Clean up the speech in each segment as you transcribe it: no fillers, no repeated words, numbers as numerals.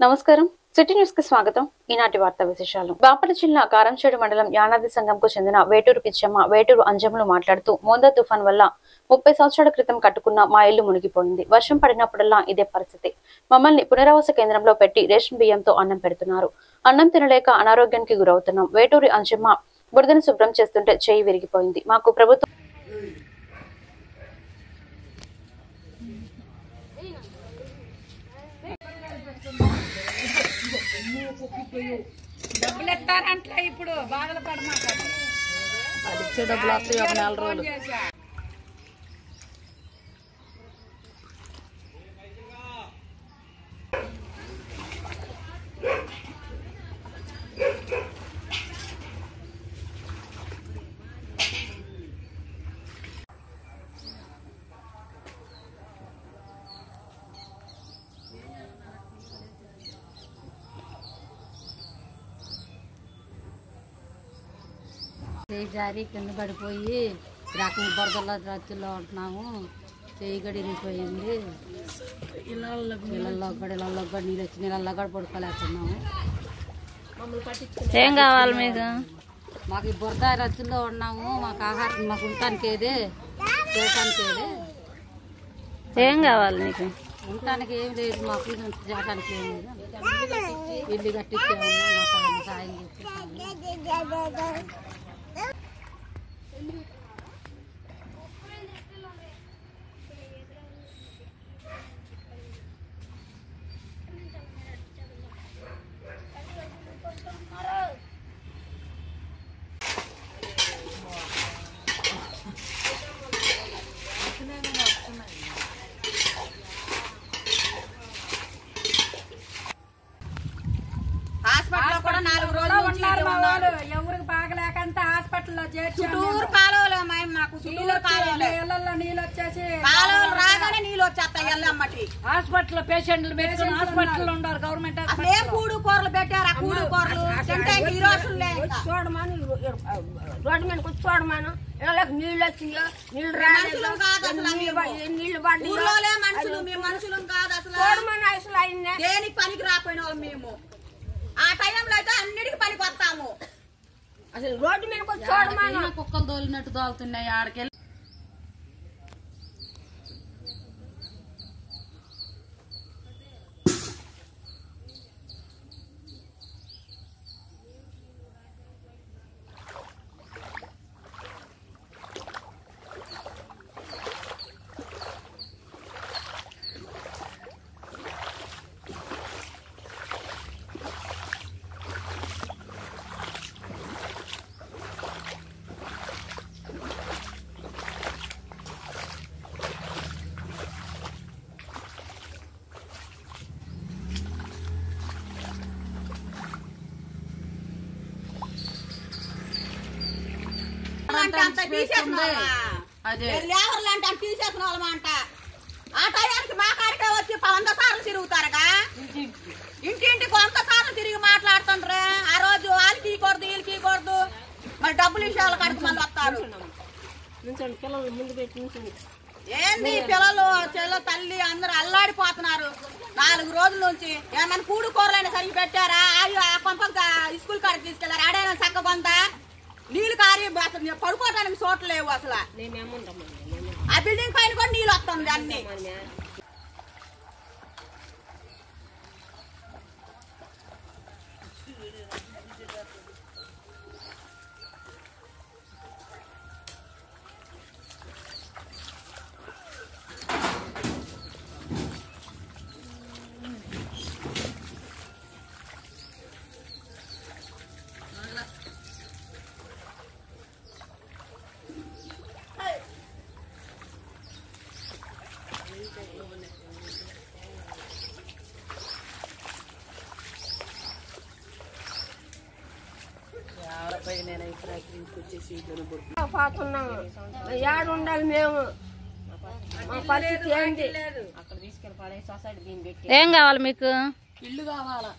నమస్కారం city news కి స్వాగతం. ఈనాటి వార్తా విశేషాలు. బాపట్ల జిల్లా కారంచేడు మండలం యానాది సంఘంకు చెందిన వేటూరు పిచ్చమ్మ, వేటూరు అంజములు మాట్లాడుతూ మోందా తుఫాన్ వల్ల 30 సంవత్సరాల క్రితం కట్టుకున్న మా ఇల్లు మునిగిపోయింది. వర్షం పడినప్పుడల్లా ఇదే పరిస్థితి. మమ్మల్ని పునరావాస కేంద్రంలో పెట్టి రేషన్ బియ్యంతో అన్నం పెడుతున్నారు. అన్నం తినలేక అనారోగ్యానికి గురవుతున్నాం. వేటూరి అంజమ్మ బురదను శుభ్రం చేస్తుంటే చేయి విరిగిపోయింది. మాకు ప్రభుత్వం డబ్బులు ఎత్తారంటే ఇప్పుడు బాధలు పడమాట అది ఇచ్చే డబ్బులు వస్తాయి ఒక 4 రోజులు. చేయి జారి కింద పడిపోయి రకం బురదల్లో రచ్చుల్లో ఉంటున్నాము. చేయి గడి ఇరిగిపోయింది. ఇళ్ళల్లో కూడా నీళ్ళు వచ్చి నీళ్ళల్లో కూడా పడుకోలేకున్నాము. ఏం కావాలి మీకు? మాకు ఈ బురద రచ్చుల్లో ఉన్నాము. మాకు ఆహారం మాకు ఉండటానికి ఏదే చేయటానికి ఏదే ఏం కావాలి మీకు? ఉండటానికి ఏం లేదు. మాకు చేయటానికి ఏం లేదు. ఇల్లు కట్టించేమన్నా మాకు సాయం చేసి హాస్పిటల్ కూడా 4 రోజులు ఉన్నారు. మా వాళ్ళు ఎవరికి బాగలేకంటే హాస్పిటల్లో చుట్టూరు కాలువలు మాకు ఇళ్లలో నీళ్ళు వచ్చేసి కాలువలు రాగానే నీళ్ళు వచ్చేస్తాయి. ఎల్లమ్మటి హాస్పిటల్ పేషెంట్లు పెట్టుకుని హాస్పిటల్ ఉన్నారు. గవర్నమెంట్ ఏం కూడు కూరలు పెట్టారు. ఆ కూడు కూరలు ఈ రోజుల్లో చూడమని రోడ్డు మీద కూర్చు చూడమాను. ఇళ్ళకి నీళ్ళు వచ్చి నీళ్ళు మనుషులు కాదు అసలు. నీళ్లు పడి మనుషులు మేము మనుషులు కాదు అసలు. చూడమని అసలు అయింది. దేనికి పనికి రాకపోయిన వాళ్ళు మేము. ఆ టైంలో అయితే అన్నిటికి పనికి వస్తాము. అసలు రోడ్డు మీద చూడమని కుక్కలు తోలినట్టు తోలుతున్నాయి ఆడకెళ్ళి. తీసేసిన వాళ్ళమంట. ఆ టైంకి మా కాడికే వచ్చి 100 సార్లు తిరుగుతారుగా. ఇంటింటికి 100 సార్లు తిరిగి మాట్లాడుతుండ్రే. ఆ రోజు వాళ్ళకి ఇవ్వకూడదు వీళ్ళకి ఇవ్వకూడదు. మరి డబ్బులు విషయాల కాడికి మళ్ళీ వస్తారు. ఏంది పిల్లలు తల్లి అందరూ అల్లాడిపోతున్నారు. 4 రోజుల నుంచి ఏమన్నా కూడు కూరలైనా సరిగ్గా పెట్టారా? ఆ పంపగా స్కూల్ కాడికి తీసుకెళ్లారు. ఆడైనా చక్కగా ఉందా? నీళ్ళు కారి అసలు పడుకోవడానికి చోట్ల లేవు. అసలు ఆ బిల్డింగ్ పైన కూడా నీళ్ళు వస్తుంది అన్ని. ఏడు ఉండాలి మేము. మా పరిస్థితి ఏంటి? ఏం కావాలి మీకు? ఇల్లు కావాలా?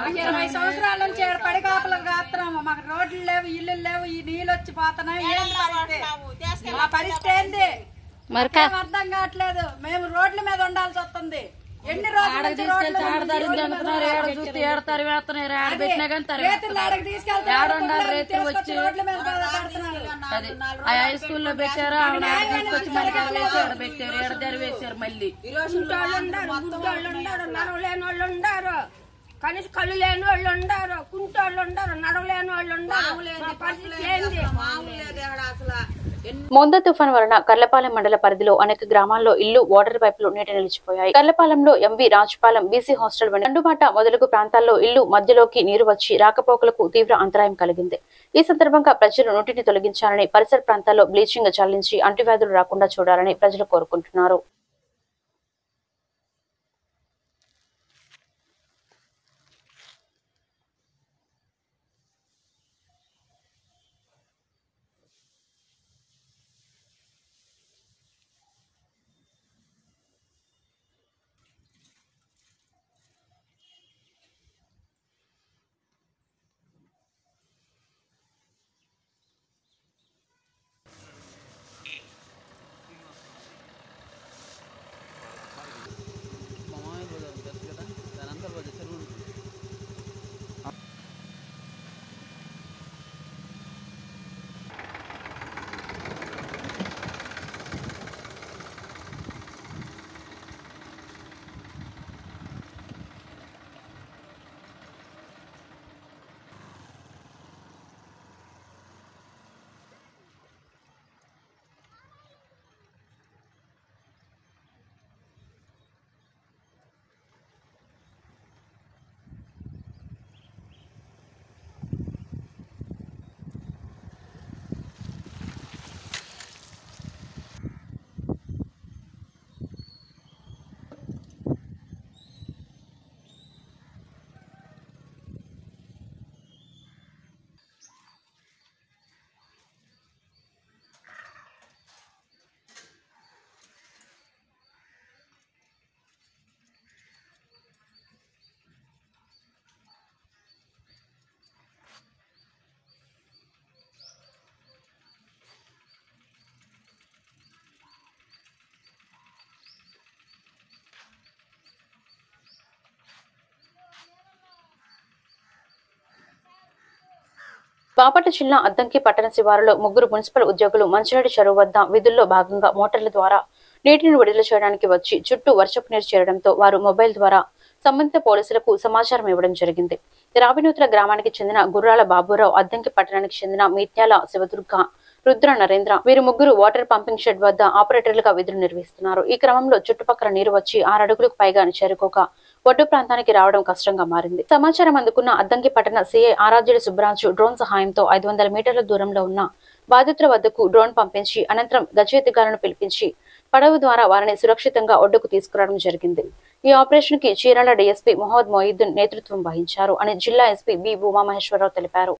20 సంవత్సరాల నుంచి పడి కాపలకు కాస్తున్నాము. మాకు రోడ్లు లేవు, ఇల్లు లేవు, ఈ నీళ్ళు వచ్చి పోతున్నాయి. మా పరిస్థితి ఏంది? మరి అర్థం కావట్లేదు. మేము రోడ్ల మీద ఉండాల్సి వస్తుంది. ఎన్ని రోజులు హై స్కూల్లో పెట్టారు, తీసుకొచ్చి పెట్టారు, ఏడదారి వేసారు. మళ్ళీ నడవలేని వాళ్ళు ఉండారు, కనీసం కళ్ళు లేని వాళ్ళు ఉండారు, కుంటోళ్ళు ఉండారు, నడవలేని వాళ్ళు ఉండారు. మోందా తుఫాన్ వలన కర్లపాలెం మండల పరిధిలో అనేక గ్రామాల్లో ఇల్లు, వాటర్ పైపులు నీట నిలిచిపోయాయి. కర్లపాలెంలో ఎంవి రాజపాలెం బీసీ హాస్టల్ దండుబాట మొదలగు ప్రాంతాల్లో ఇల్లు మధ్యలోకి నీరు వచ్చి రాకపోకలకు తీవ్ర అంతరాయం కలిగింది. ఈ సందర్భంగా ప్రజలు నీటిని తొలగించాలని, పరిసర ప్రాంతాల్లో బ్లీచింగ్ చల్లించి అంటువ్యాధులు రాకుండా చూడాలని ప్రజలు కోరుకుంటున్నారు. బాపట్ల జిల్లా అద్దంకి పట్టణ శివారులో ముగ్గురు మున్సిపల్ ఉద్యోగులు మంచిరెడ్డి చెరువు వద్ద విధుల్లో భాగంగా మోటార్ల ద్వారా నీటిని విడుదల చేయడానికి వచ్చి చుట్టూ వర్షపు నీరు చేరడంతో వారు మొబైల్ ద్వారా సంబంధిత పోలీసులకు సమాచారం ఇవ్వడం జరిగింది. రావినూతుల గ్రామానికి చెందిన గుర్రాల బాబురావు, అద్దంకి పట్టణానికి చెందిన మీత్యాల శివదుర్గ, రుద్ర నరేంద్ర వీరు ముగ్గురు వాటర్ పంపింగ్ షెడ్ వద్ద ఆపరేటర్లుగా విధులు నిర్వహిస్తున్నారు. ఈ క్రమంలో చుట్టుపక్కల నీరు వచ్చి 6 అడుగులకు పైగా చేరుకోక ఒడ్డు ప్రాంతానికి రావడం కష్టంగా మారింది. సమాచారం అందుకున్న అద్దంకి పట్టణ సీఐ ఆరాధ్యుడు సుబ్బరాజు డ్రోన్ సహాయంతో 500 మీటర్ల దూరంలో ఉన్న బాధితుల వద్దకు డ్రోన్ పంపించి అనంతరం గజెత్తిగాలను పిలిపించి పడవ ద్వారా వారిని సురక్షితంగా ఒడ్డుకు తీసుకురావడం జరిగింది. ఈ ఆపరేషన్ కి చీరాల డీఎస్పీ మొహమ్మద్ మొయిద్దీన్ నేతృత్వం వహించారు అని జిల్లా ఎస్పీ బి ఉమామహేశ్వరరావు తెలిపారు.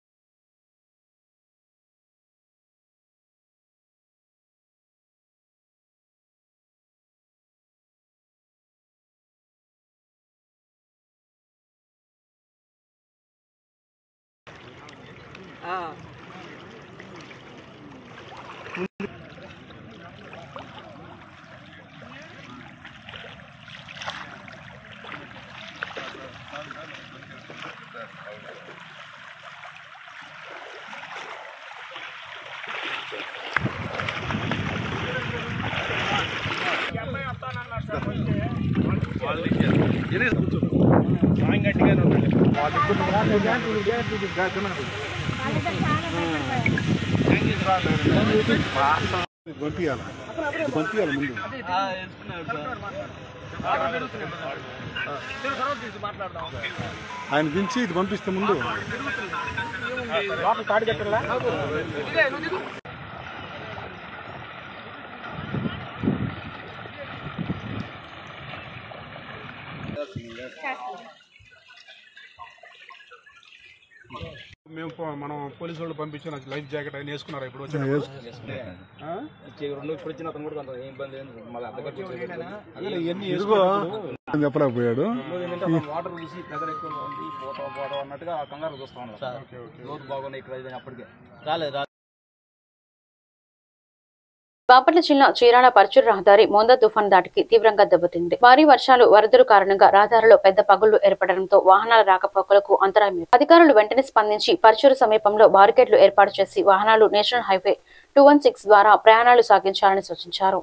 ఆయన దించి ఇది పంపిస్తే ముందు మనం పోలీసు వాళ్ళు పంపించిన లైఫ్ జాకెట్ ఆయన వేసుకున్నారా? ఇప్పుడు వచ్చిన చెప్పలేకపోయాడు. వాటర్ చూసి ప్రెజర్ ఎక్కువ ఉంది, పోతా అన్నట్టుగా కంగారు చూస్తా ఉన్నారు. బాగున్నాయి ఇక్కడ అప్పటికే రాలేదు. బాపట్ల జిల్లా చీరాల పర్చూరు రహదారి మోందా తుఫాన్ దాటికి తీవ్రంగా దెబ్బతింది. భారీ వర్షాలు వరదలు కారణంగా రహదారిలో పెద్ద పగుళ్లు ఏర్పడడంతో వాహనాల రాకపోకలకు అంతరాయం. అధికారులు వెంటనే స్పందించి పర్చూరు సమీపంలో బారికేడ్లు ఏర్పాటు చేసి వాహనాలు నేషనల్ హైవే 216 ద్వారా ప్రయాణాలు సాగించాలని సూచించారు.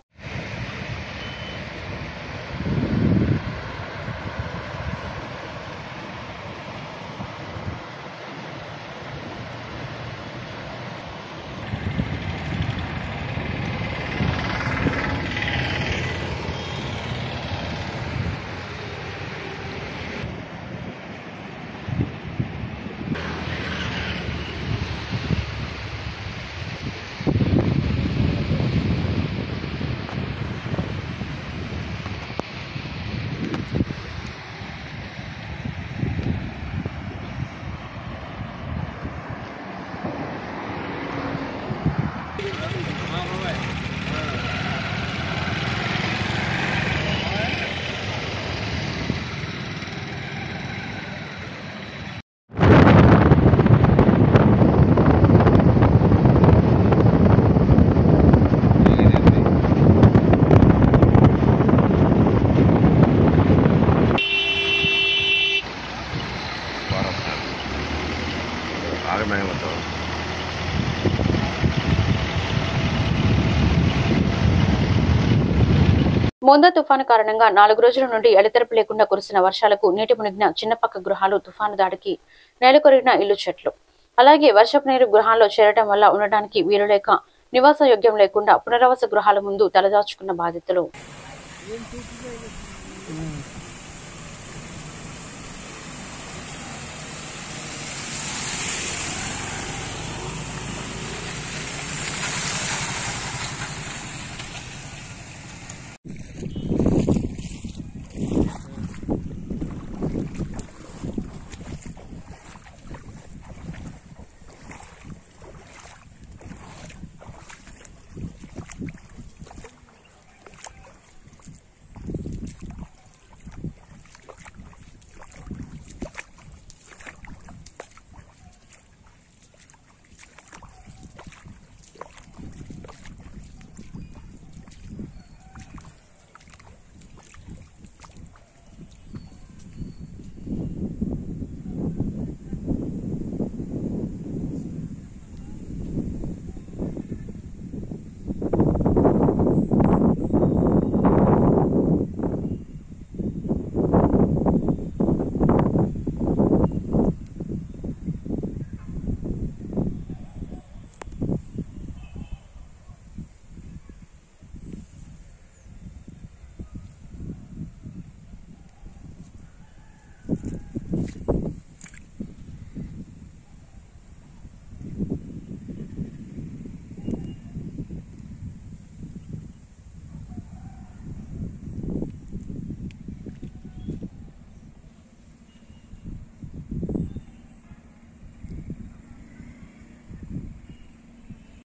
మోందా తుఫాను కారణంగా 4 రోజుల నుండి ఎడతెరపు లేకుండా కురిసిన వర్షాలకు నీటి మునిగిన చిన్నపక్క గృహాలు, తుఫాను దాడికి నేలకొరిగిన ఇల్లు, చెట్లు, అలాగే వర్షపు నీరు గృహాల్లో చేరడం వల్ల ఉండడానికి వీలు లేక నివాస యోగ్యం లేకుండా పునరావాస గృహాల ముందు తలదాచుకున్న బాధితులు.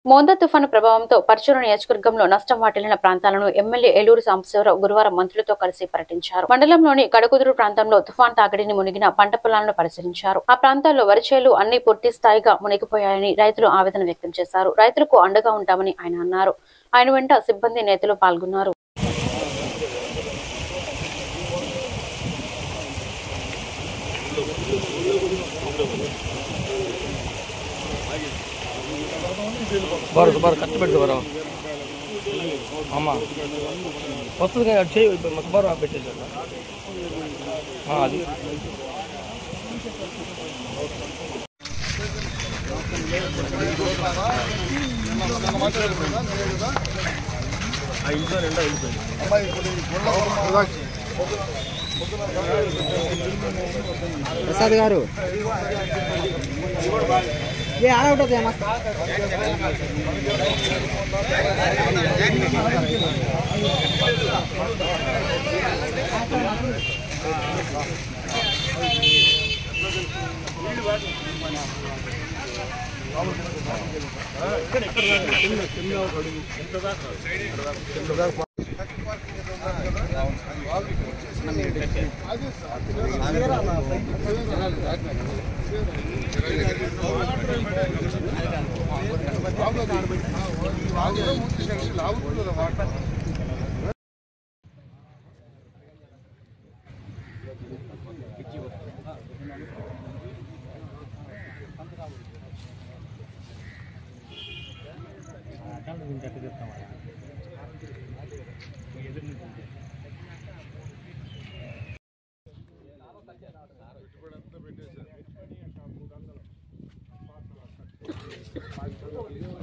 మోందా తుఫాను ప్రభావంతో పర్చూరు నియోజకవర్గంలో నష్టం వాటిల్లిన ప్రాంతాలను ఎమ్మెల్యే ఏలూరు సాంబశివరావు గురువారం మంత్రులతో కలిసి పర్యటించారు. మండలంలోని కడకుదురు ప్రాంతంలో తుఫాన్ తాకిడిని మునిగిన పంట పొలాలను పరిశీలించారు. ఆ ప్రాంతాల్లో వరి చేలు అన్ని పూర్తి స్థాయిగా మునిగిపోయాయని రైతులు ఆవేదన వ్యక్తం చేశారు. రైతులకు అండగా ఉంటామని ఆయన అన్నారు. ఆయన వెంట సిబ్బంది, నేతలు పాల్గొన్నారు. బారు బారు కట్టు పెడతా బారు అమ్మా వస్తుంది కానీ అటు చేయి మొత్తం బారు పెట్టేసారు అది ప్రసాద్ గారు ఆడవుతుంది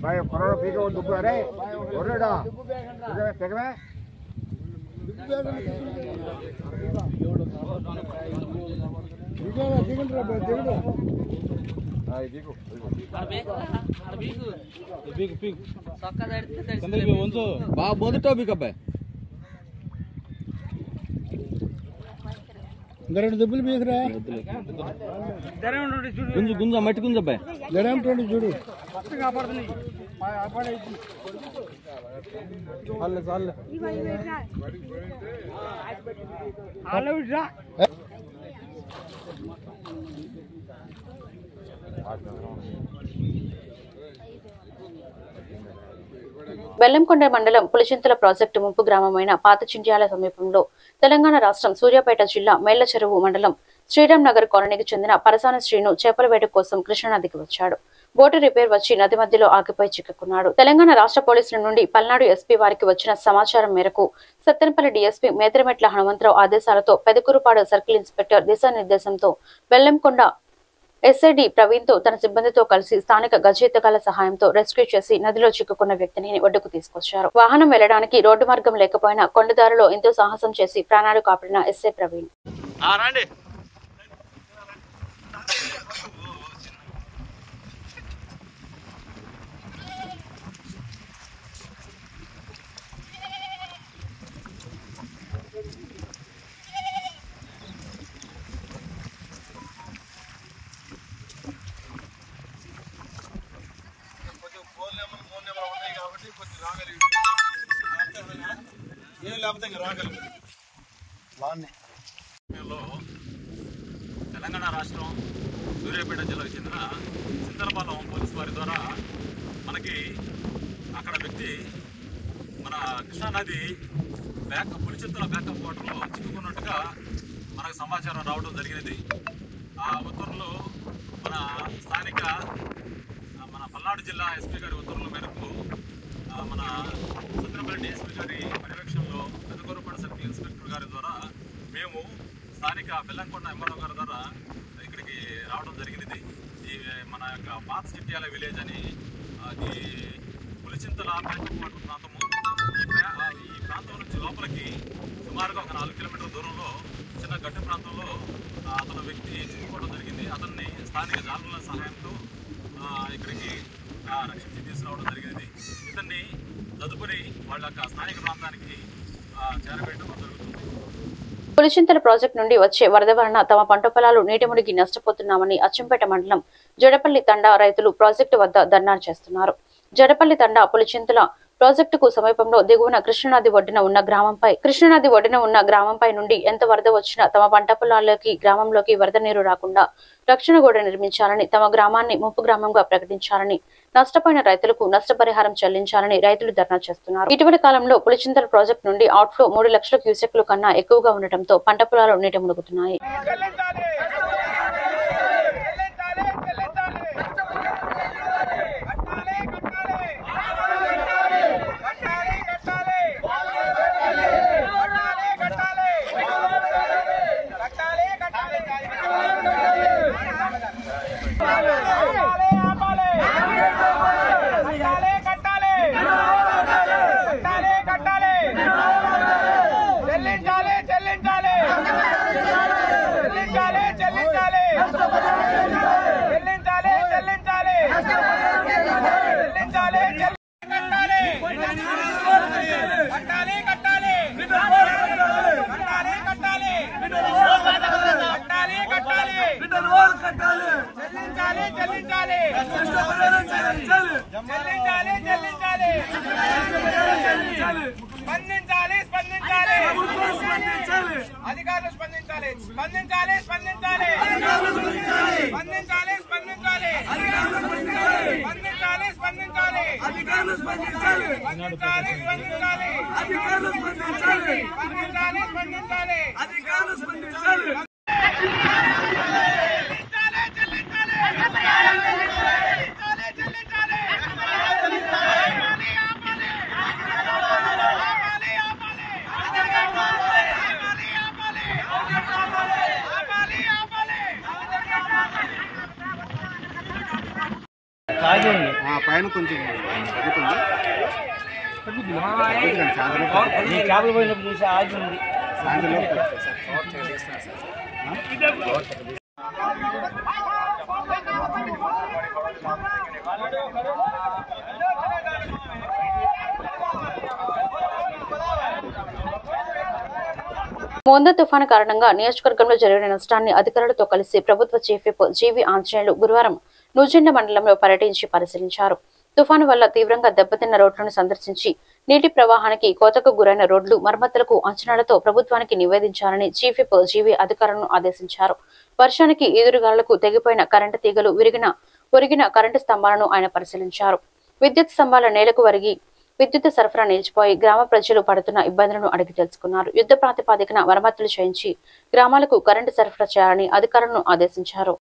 भाई करोड़ पी के दुब्बू अरे ओरेडा तेगवे బాగా మొదట బికబ్బాయి దెబ్బలు బీకరా గుంజు గుంజ మట్టి గుంజబ్బాయి గడేంటండి చూడు బెల్లంకొండ మండలం పులిచింతల ప్రాజెక్టు ముంపు గ్రామమైన పాత చింట్యాల సమీపంలో తెలంగాణ రాష్ట్రం సూర్యాపేట జిల్లా మేళ్ల చెరువు మండలం శ్రీరామ్ నగర్ కాలనీకి చెందిన పరసాన శ్రీను చేపల వేట కోసం కృష్ణానదికి వచ్చాడు. బోటు రిపేర్ వచ్చి నది మధ్యలో ఆగిపోయి చిక్కుకున్నాడు. తెలంగాణ రాష్ట్ర పోలీసుల నుండి పల్నాడు ఎస్పీ వారికి వచ్చిన సమాచారం మేరకు సత్తెనపల్లి డీఎస్పీ మేత్రమెట్ల హనుమంతరావు ఆదేశాలతో పెదకూరుపాడు సర్కిల్ ఇన్స్పెక్టర్ దిశానిర్దేశంతో బెల్లంకొండ ఎస్ఐడి ప్రవీణ్ తో తన సిబ్బందితో కలిసి స్థానిక గజేతగాల సహాయంతో రెస్క్యూ చేసి నదిలో చిక్కుకున్న వ్యక్తిని ఒడ్డుకు తీసుకొచ్చారు. వాహనం వెళ్లడానికి రోడ్డు మార్గం లేకపోయినా కొండదారిలో ఎంతో సాహసం చేసి ప్రాణాలు కాపాడిన ఎస్ఐ ప్రవీణ్. తెలంగాణ రాష్ట్రం సూర్యాపేట జిల్లాకు చెందిన చింతలపాలెం పోలీసు వారి ద్వారా మనకి అక్కడ వ్యక్తి మన కృష్ణానది పులిచింతల బ్యాకప్ వాటర్లో చిక్కుకున్నట్టుగా మనకు సమాచారం రావడం జరిగినది. ఆ ఉత్తర్వులు మన స్థానిక మన పల్నాడు జిల్లా ఎస్పీ గారి ఉత్తర్వుల మేరకు మన సత్తెనపల్లి డిఎస్పీ గారి పర్యవేక్షణలో పెదకూరుపాడు సర్కిల్ ఇన్స్పెక్టర్ గారి ద్వారా మేము స్థానిక బెల్లంకొండ ఎంఆర్ఓ గారి ద్వారా ఇక్కడికి రావడం జరిగినది. ఈ మన యొక్క పాత చింట్యాల విలేజ్ అని అది పులిచింతల బ్యాకప్ వాటర్ ప్రాంతము. ఈ ప్రాంతం నుంచి లోపలికి సుమారుగా ఒక 4 కిలోమీటర్ల దూరంలో చిన్న గడ్డ ప్రాంతంలో అతను వ్యక్తి చిక్కుకోవడం జరిగింది. అతన్ని స్థానిక జాలర్ల సహాయంతో ఇక్కడికి రక్షించి తీసుకురావడం జరిగింది. ఇతన్ని తదుపరి వాళ్ళ యొక్క స్థానిక ప్రాంతానికి చేరవేయడం జరుగుతుంది. పులిచింతల ప్రాజెక్టు నుండి వచ్చే వరద వలన తమ పంట పొలాలు నీటి మునిగి నష్టపోతున్నామని అచ్చంపేట మండలం జడపల్లి తండా రైతులు ప్రాజెక్టు వద్ద ధర్నా చేస్తున్నారు. జడపల్లి తండా పులిచింతల ప్రాజెక్టుకు సమీపంలో దిగువన కృష్ణానది ఒడ్డున ఉన్న గ్రామంపై నుండి ఎంత వరద వచ్చినా తమ పంట పొలాల్లోకి గ్రామంలోకి వరద నీరు రాకుండా రక్షణ గోడ నిర్మించాలని, తమ గ్రామాన్ని ముంపు గ్రామంగా ప్రకటించాలని, నష్టపోయిన రైతులకు నష్టపరిహారం చెల్లించాలని రైతులు ధర్నా చేస్తున్నారు. ఇటీవలి కాలంలో పులిచింతల ప్రాజెక్టు నుండి అవుట్ఫ్లో 3 లక్షల క్యూసెక్లు కన్నా ఎక్కువగా ఉండటంతో పంట పొలాలు నీట మునుగుతున్నాయి. చెల్లించాలి స్పందించాలి స్పందించాలి స్పందించాలి స్పందించాలి స్పందించాలి స్పందించాలి స్పందించాలి అధికారులు స్పందించాలి స్పందించాలి స్పందించాలి అధికారులు స్పందించాలి స్పందించాలి స్పందించాలి అధికారులు స్పందించాలి పైన కొంచెం క్యాబ్లు పోయినప్పుడు చూసి ఆగి ఉంది. మోందా తుఫాను కారణంగా నియోజకవర్గంలో జరిగిన నష్టాన్ని అధికారులతో కలిసి ప్రభుత్వ చీఫ్ విప్ జీవి ఆంజనేయులు గురువారం నూజిండ మండలంలో పర్యటించి పరిశీలించారు. తుఫాను వల్ల తీవ్రంగా దెబ్బతిన్న రోడ్లను సందర్శించి నీటి ప్రవాహానికి కోతకు గురైన రోడ్లు మరమ్మతులకు అంచనాలతో ప్రభుత్వానికి నివేదించాలని చీఫ్ విప్ జీవి అధికారులను ఆదేశించారు. వర్షానికి ఈదురుగాలులకు తెగిపోయిన కరెంటు తీగలు ఒరిగిన కరెంటు స్తంభాలను ఆయన పరిశీలించారు. విద్యుత్ స్తంభాల నేలకు వరిగి విద్యుత్ సరఫరా నిలిచిపోయి గ్రామ ప్రజలు పడుతున్న ఇబ్బందులను అడిగి తెలుసుకున్నారు. యుద్ధ ప్రాతిపాదికన మరమ్మతులు చేయించి గ్రామాలకు కరెంటు సరఫరా చేయాలని అధికారులను ఆదేశించారు.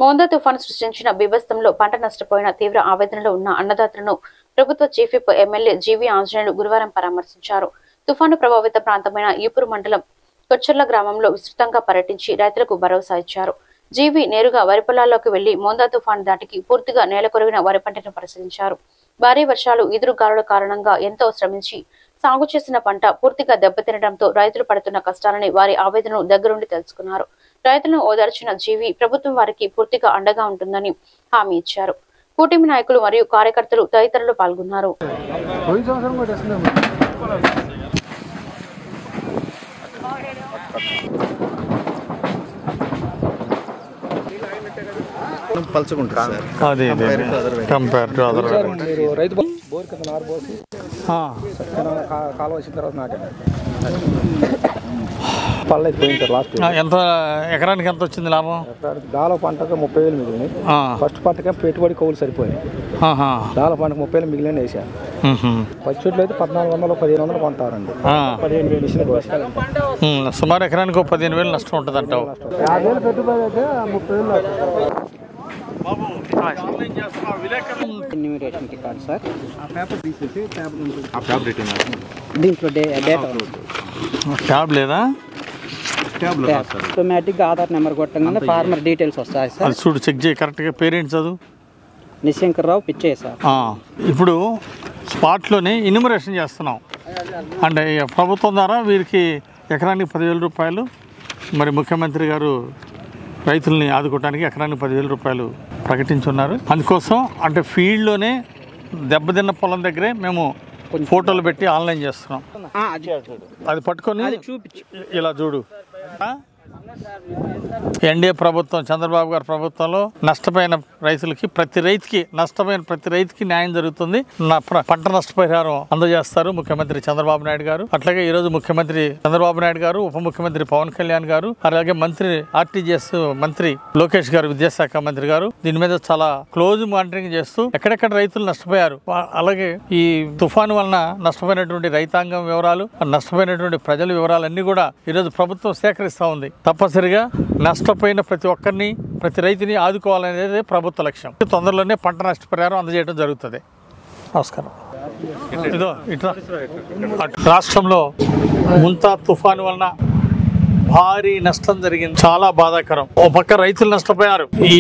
మోందా తుఫాను సృష్టించిన బీభత్సంలో పంట నష్టపోయిన తీవ్ర ఆవేదనలో ఉన్న అన్నదాతలను ప్రభుత్వ చీఫ్ విప్ ఎమ్మెల్యే జీవి ఆంజనేయులు గురువారం పరామర్శించారు. తుఫాను ప్రభావిత ప్రాంతమైన ఈపూరు మండలం కొచ్చర్ల గ్రామంలో విస్తృతంగా పర్యటించి రైతులకు భరోసా ఇచ్చారు. జీవి నేరుగా వరి పొలాల్లోకి వెళ్లి మోందా తుఫాను దాటికి పూర్తిగా నేలకొరిగిన వరి పంటను పరిశీలించారు. భారీ వర్షాలు ఈదురుగాలుల కారణంగా ఎంతో శ్రమించి సాగు చేసిన పంట పూర్తిగా దెబ్బతినడంతో రైతులు పడుతున్న కష్టాలని వారి ఆవేదనను దగ్గరుండి తెలుసుకున్నారు. రైతులను ఓదార్చిన జీవి ప్రభుత్వం వారికి పూర్తిగా అండగా ఉంటుందని హామీ ఇచ్చారు. కూటమి నాయకులు మరియు కార్యకర్తలు తదితరులు పాల్గొన్నారు. కాలువ వచ్చిన తర్వాత పళ్ళకి పోయింది లాస్ట్. ఎంత ఎకరానికి ఎంత వచ్చింది లాభం? దాల పంటకు 30,000 మిగిలినాయి. ఫస్ట్ పంటకే పెట్టుబడి కౌలు సరిపోయింది. దాల పంటకు 30,000 మిగిలిన వేసాను. పచ్చి చెట్లు అయితే 1,400 1,500 కొంటారండి. 15,000 ఇచ్చిన సుమారు ఎకరానికి 15,000 నష్టం ఉంటుంది అంటావు. 50,000 పెట్టుబడి అయితే 30,000. Enumeration record sir. దీంట్లో ట్యాబ్ లేదా? ఆటోమేటిక్గా ఆధార్ నెంబర్ కొట్టగానే ఫార్మర్ డీటెయిల్స్ వస్తాయి సార్. చూడు చెక్ చేయి కరెక్ట్గా. పేరెంట్స్ చదువు నిశంకర్రావు పిచ్చయ్య సార్. ఇప్పుడు స్పాట్లోనే ఇన్యూమరేషన్ చేస్తున్నాం అంటే ప్రభుత్వం ద్వారా వీరికి ఎకరానికి 10,000 రూపాయలు. మరి ముఖ్యమంత్రి గారు రైతుల్ని ఆదుకోవడానికి ఎకరానికి 10,000 రూపాయలు ప్రకటించున్నారు. అందుకోసం అంటే ఫీల్డ్లోనే దెబ్బతిన్న పొలం దగ్గరే మేము ఫోటోలు పెట్టి ఆన్లైన్ చేస్తున్నాం. అది పట్టుకొని ఇలా చూడు. ఎన్డీఏ ప్రభుత్వం చంద్రబాబు గారి ప్రభుత్వంలో నష్టపోయిన రైతులకి నష్టపోయిన ప్రతి రైతుకి న్యాయం జరుగుతుంది. పంట నష్టపరిహారం అందజేస్తారు ముఖ్యమంత్రి చంద్రబాబు నాయుడు గారు. అట్లాగే ఈ రోజు ముఖ్యమంత్రి చంద్రబాబు నాయుడు గారు, ఉప ముఖ్యమంత్రి పవన్ కళ్యాణ్ గారు, అలాగే మంత్రి ఆర్టీజీఎస్ మంత్రి లోకేష్ గారు, విద్యాశాఖ మంత్రి గారు దీని మీద చాలా క్లోజ్ మానిటరింగ్ చేస్తూ ఎక్కడెక్కడ రైతులు నష్టపోయారు, అలాగే ఈ తుఫాను వలన నష్టపోయినటువంటి రైతాంగం వివరాలు, నష్టపోయినటువంటి ప్రజల వివరాలన్నీ కూడా ఈరోజు ప్రభుత్వం సేకరిస్తూ ఉంది. తప్పనిసరిగా నష్టపోయిన ప్రతి ఒక్కరిని, ప్రతి రైతుని ఆదుకోవాలనేది ప్రభుత్వ లక్ష్యం. తొందరలోనే పంట నష్టపరిహారం అందజేయడం జరుగుతుంది. నమస్కారం. ఇదో ఇట్లా రాష్ట్రంలో ముంతా తుఫాను వలన భారీ నష్టం జరిగింది. చాలా బాధాకరం. ఓ పక్క రైతులు నష్టపోయారు. ఈ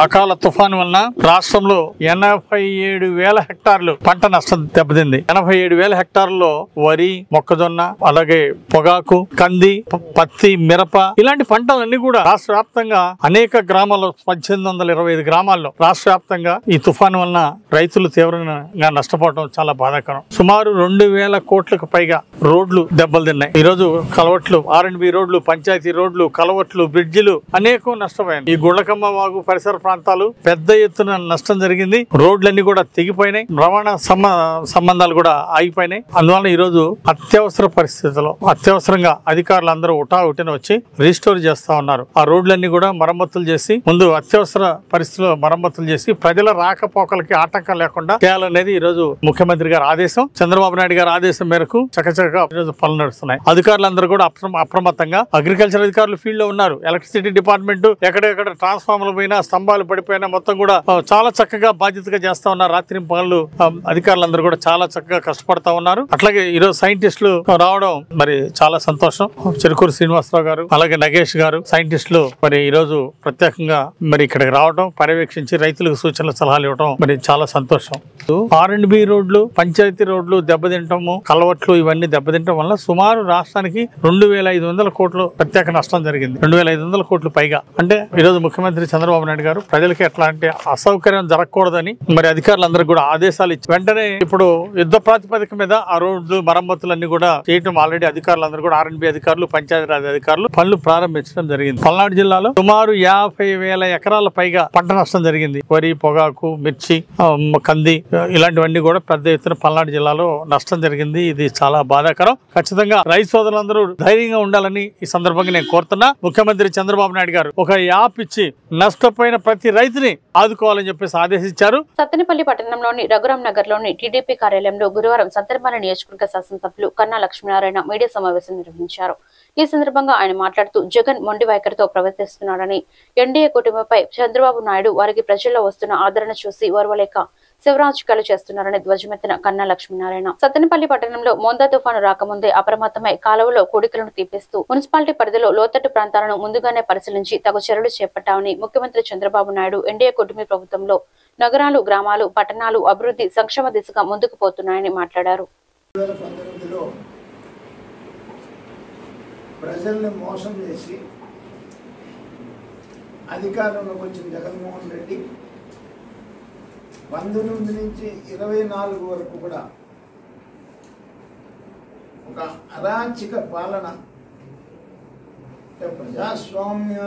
అకాల తుఫాను వలన రాష్ట్రంలో 87,000 హెక్టార్లు పంట నష్టం దెబ్బతింది. 87,000 హెక్టార్లలో వరి, మొక్కజొన్న, అలాగే పొగాకు, కంది, పత్తి, మిరప ఇలాంటి పంటలన్నీ కూడా రాష్ట్ర వ్యాప్తంగా అనేక గ్రామాల్లో 1825 గ్రామాల్లో రాష్ట్ర వ్యాప్తంగా ఈ తుఫాను వలన రైతులు తీవ్రంగా నష్టపోవడం చాలా బాధాకరం. సుమారు 2,000 కోట్లకు పైగా రోడ్లు దెబ్బలు తిన్నాయి. ఈ రోజు కలవట్లు, R&B రోడ్లు, పంచాయతీ రోడ్లు, కలవట్లు, బ్రిడ్జిలు అనేకం నష్టపోయాయి. ఈ గుళ్ళకమ్మ వాగు పరిసర ప్రాంతాలు పెద్ద ఎత్తున నష్టం జరిగింది. రోడ్లన్నీ కూడా తెగిపోయినాయి. రవాణా సంబంధాలు కూడా ఆగిపోయినాయి. అందువల్ల ఈ రోజు అత్యవసర పరిస్థితుల్లో అత్యవసరంగా అధికారులు అందరూ ఉటాఉటిన వచ్చి రీస్టోర్ చేస్తా ఉన్నారు. ఆ రోడ్లన్నీ కూడా మరమ్మతులు చేసి ముందు అత్యవసర పరిస్థితుల్లో మరమ్మతులు చేసి ప్రజల రాకపోకలకి ఆటంకం లేకుండా చేయాలనేది ఈ రోజు ముఖ్యమంత్రి గారి ఆదేశం. చంద్రబాబు నాయుడు గారి ఆదేశం మేరకు చకచకగా ఈ రోజు పనులు నడుస్తున్నాయి. అధికారులందరూ కూడా అప్రమత్తంగా అగ్రికల్చర్ అధికారులు ఫీల్డ్ లో ఉన్నారు. ఎలక్ట్రిసిటీ డిపార్ట్మెంట్ ఎక్కడెక్కడ ట్రాన్స్ఫార్మర్లు పోయినా, స్తంభాలు పడిపోయినా మొత్తం కూడా చాలా చక్కగా బాధ్యతగా చేస్తా ఉన్నారు. రాత్రి పగళ్ళు అధికారులందరూ కూడా చాలా చక్కగా కష్టపడతా ఉన్నారు. అట్లాగే ఈరోజు సైంటిస్టులు రావడం మరి చాలా సంతోషం. చెరుకూరు శ్రీనివాసరావు గారు, అలాగే నగేష్ గారు సైంటిస్టులు మరి ఈ రోజు ప్రత్యేకంగా మరి ఇక్కడికి రావడం, పర్యవేక్షించి రైతులకు సూచనలు సలహాలు ఇవ్వడం మరి చాలా సంతోషం. R&B రోడ్లు, పంచాయతీ రోడ్లు దెబ్బతింటము, కలవట్లు ఇవన్నీ దెబ్బతింటం వల్ల సుమారు రాష్ట్రానికి 2,500 కోట్లు ప్రత్యేక నష్టం జరిగింది. 2,500 కోట్లు పైగా. అంటే ఈరోజు ముఖ్యమంత్రి చంద్రబాబు నాయుడు గారు ప్రజలకి ఎట్లాంటి అసౌకర్యం జరగకూడదని మరి అధికారులందరూ కూడా ఆదేశాలు ఇచ్చి వెంటనే ఇప్పుడు యుద్ధ ప్రాతిపదిక మీద ఆ రోడ్లు మరమ్మతులన్నీ కూడా చేయటం ఆల్రెడీ అధికారులందరూ కూడా R&B అధికారులు, పంచాయతీరాజ్ అధికారులు పనులు ప్రారంభించడం జరిగింది. పల్నాడు జిల్లాలో సుమారు 50,000 ఎకరాల పైగా పంట నష్టం జరిగింది. వరి, పొగాకు, మిర్చి, కంది ఇలాంటివన్నీ కూడా పెద్ద ఎత్తున పల్నాడు జిల్లాలో నష్టం జరిగింది. ఇది చాలా బాధాకరం. ఖచ్చితంగా రైతు సోదరులందరూ ధైర్యంగా ఉండాలని ఈ సందర్భంగా నేను కోరుతున్నా. ముఖ్యమంత్రి చంద్రబాబు నాయుడు గారు ఒక యాప్ ఇచ్చి నష్టపోయిన ప్రతి రైతుని ఆదుకోవాలని చెప్పేసి ఆదేశించారు. సత్తెనపల్లి పట్టణంలోని రఘురాం నగర్ లోని టీడీపీ కార్యాలయంలో గురువారం సంతర్మాల నియోజకవర్గ శాసనసభ్యులు కన్నా లక్ష్మీనారాయణ మీడియా సమావేశం నిర్వహించారు. ఈ సందర్భంగా ఆయన మాట్లాడుతూ జగన్ మొండి వైఖరితో ప్రవర్తిస్తున్నాడని, ఎన్డీఏ కుటుంబంపై చంద్రబాబు నాయుడు వారికి ప్రజల్లో వస్తున్న ఆదరణ చూసి ఓర్వలేక శివరాజకీయాలు చేస్తున్నారని ధ్వజమెత్తిన కన్నా లక్ష్మీనారాయణ సత్తెనపల్లి పట్టణంలో మోందా తుఫాను రాకముందే అప్రమత్తమై కాలువలో కూడికలను తీపిస్తూ మున్సిపాలిటీ పరిధిలో లోతట్టు ప్రాంతాలను ముందుగానే పరిశీలించి తగు చర్యలు చేపట్టామని, ముఖ్యమంత్రి చంద్రబాబు నాయుడు ఎన్డీఏ కుటుంబ ప్రభుత్వంలో నగరాలు, గ్రామాలు, పట్టణాలు అభివృద్ధి సంక్షేమ దిశగా ముందుకు పోతున్నాయని మాట్లాడారు. ప్రజల్ని మోసం చేసి అధికారంలోకి వచ్చిన జగన్మోహన్ రెడ్డి 19 నుంచి 24 వరకు కూడా ఒక అరాచక పాలన, ప్రజాస్వామ్య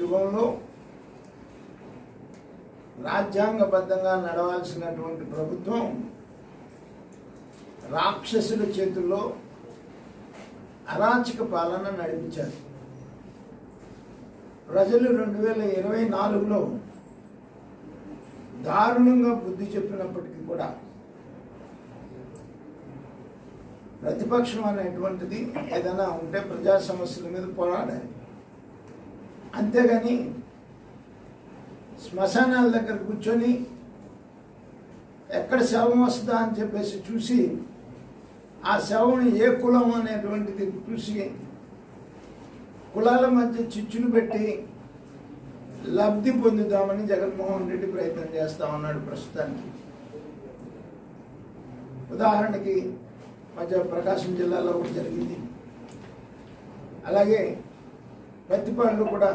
యుగంలో రాజ్యాంగబద్ధంగా నడవాల్సినటువంటి ప్రభుత్వం రాక్షసుల చేతుల్లో అరాచక పాలన నడిపించారు. ప్రజలు 2024లో దారుణంగా బుద్ధి చెప్పినప్పటికీ కూడా ప్రతిపక్షం అనేటువంటిది ఏదైనా ఉంటే ప్రజా సమస్యల మీద పోరాడాలి. అంతేగాని శ్మశానాల దగ్గర కూర్చొని ఎక్కడ శవం వస్తుందా అని చెప్పేసి చూసి ఆ శవం ఏ కులం అనేటువంటిది చూసి కులాల మధ్య చిచ్చులు పెట్టి లబ్ధి పొందుదామని జగన్మోహన్ రెడ్డి ప్రయత్నం చేస్తా ఉన్నాడు ప్రస్తుతానికి. ఉదాహరణకి మధ్య ప్రకాశం జిల్లాలో ఒకటి జరిగింది. అలాగే పత్తిపాడులో కూడా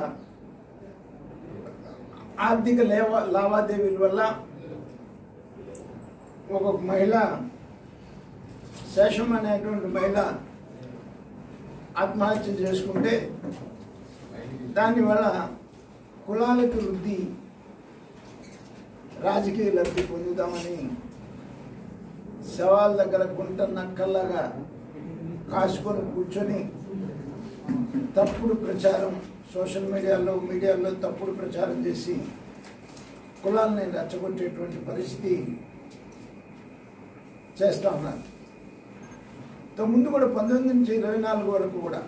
ఆర్థిక లావాదేవీల వల్ల ఒక మహిళ, శేషం అనేటువంటి మహిళ ఆత్మహత్య చేసుకుంటే దానివల్ల కులాలకు వృద్ధి, రాజకీయ లబ్ధి పొందుదామని శవాల దగ్గర గుంట నక్కల్లాగా కాసుకొని కూర్చొని తప్పుడు ప్రచారం సోషల్ మీడియాలో తప్పుడు ప్రచారం చేసి కులాలని రెచ్చగొట్టేటువంటి పరిస్థితి చేస్తూ ఉన్నారు. ముందు కూడా 19 నుంచి 24 వరకు కూడా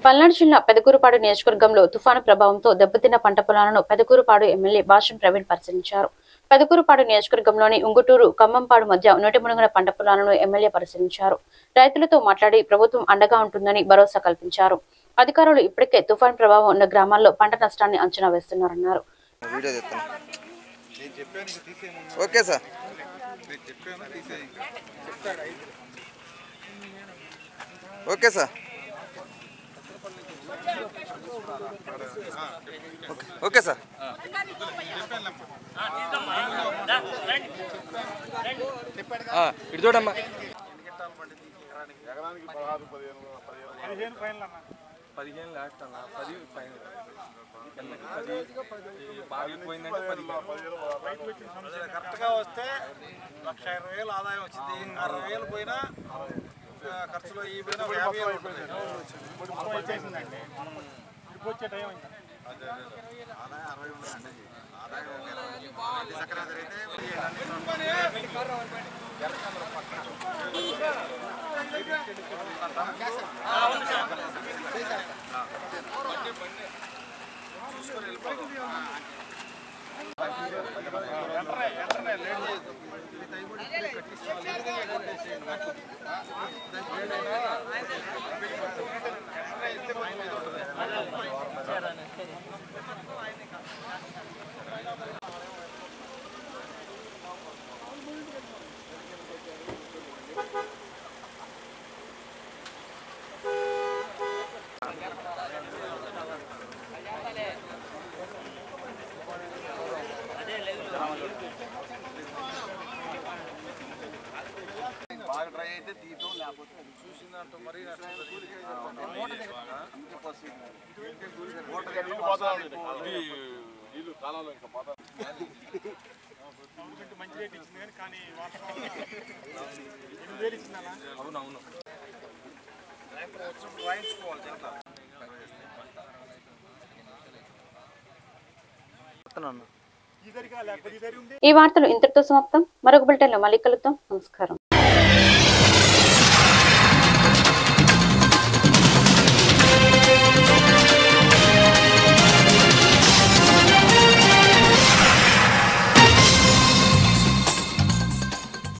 పల్నాడు జిల్లా పెదకూరుపాడు నియోజకవర్గంలో తుఫాను ప్రభావంతో దెబ్బతిన్న పంట పొలాలను పెదకూరుపాడు ఎమ్మెల్యే భాష్యం ప్రవీణ్ పరిశీలించారు. పెదకూరుపాడు నియోజకవర్గంలోని ఉంగుటూరు ఖమ్మంపాడు మధ్య నీటి మునిగిన పంట పొలాలను ఎమ్మెల్యే పరిశీలించారు. రైతులతో మాట్లాడి ప్రభుత్వం అండగా ఉంటుందని భరోసా కల్పించారు. అధికారులు ఇప్పటికే తుఫాన్ ప్రభావం ఉన్న గ్రామాల్లో పంట నష్టాన్ని అంచనా వేస్తున్నారన్నారు. ఇటు చూడమ్మా. కరెక్ట్గా వస్తే 1,20,000 ఆదాయం వచ్చింది. 60,000 పోయినా ఖర్చులో ఈ పోయినా 50,000 ఉంటుంది. వచ్చేసిందండి వచ్చే టైం ఆదాయం 60 ఉందండి. ఆదాయం సక్రమంగా చూసుకొని వెళ్ళిపోతాం. బాగా డ్రై అయితే తీయటం, లేకపోతే చూసిందంటూ మరీ మంచి రేట్ ఇచ్చింది కానీ అవునవును రాయించుకోవాలి జంట. ఈ వార్తలు ఇంతటితో సమాప్తం. మరొక బులెటిన్లో మళ్ళీ కలుద్దాం. నమస్కారం.